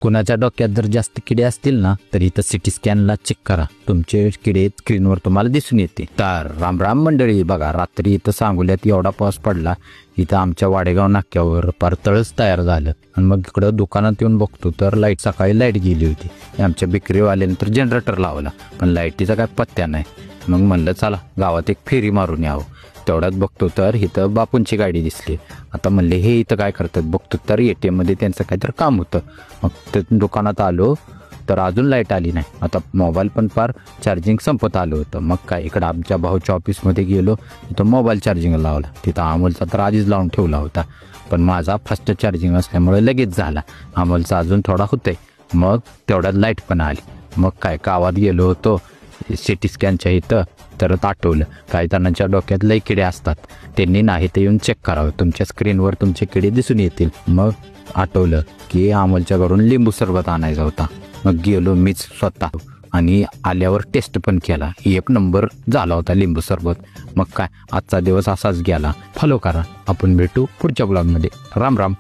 कुणाच्या डोक्यात जर जास्त किडे असतील ना तर इथं सिटी स्कॅनला चेक करा, तुमचे किडे स्क्रीनवर तुम्हाला दिसून येते। तर राम राम मंडळी, बघा रात्री इथं सांगोल्यात एवढा पाऊस पडला, इथं आमच्या वाडेगाव नाक्यावर पार तळच तयार झालं। आणि मग इकडं दुकानात येऊन बघतो तर सकाळी लाईट गेली होती। आमच्या बेकरीवाल्याने तर जनरेटर लावला, पण लाईटीचा काय पत्त्या नाही। मग म्हणलं चला गावात एक फेरी मारून यावं। तेवढ्यात बघतो तर इथं बापूंची गाडी दिसली। आता म्हणले हे इथं काय करतात बघतो तर ATM मध्ये त्यांचं काहीतरी काम होतं। मग ते दुकानात आलो तर अजून लाईट आली नाही। आता मोबाईल पण पार चार्जिंग संपत आलं होतं। मग काय इकडं आमच्या भाऊच्या ऑफिसमध्ये गेलो, तिथं मोबाईल चार्जिंग लावला। तिथं अमोलचा तर आधीच लावून ठेवला होता, पण माझा फास्ट चार्जिंग असल्यामुळे लगेच झाला। अमोलचा अजून थोडा होतंय। मग तेवढ्यात लाईट पण आली। मग काय गावात गेलो होतो सिटी स्कॅनच्या इथं, तर आठवलं काही जणांच्या डोक्यात लई किडे असतात, त्यांनी नाही ते येऊन चेक करावं, तुमच्या स्क्रीनवर तुमचे किडे दिसून येतील। मग आठवलं की अमोलच्या घरून लिंबू सरबत आणायचा होता। मग गेलो मीच स्वतः आणि आल्यावर टेस्ट पण केला, 1 नंबर झाला होता लिंबू सरबत। मग काय आजचा दिवस असाच गेला। फॉलो करा, आपण भेटू पुढच्या ब्लॉगमध्ये। राम राम।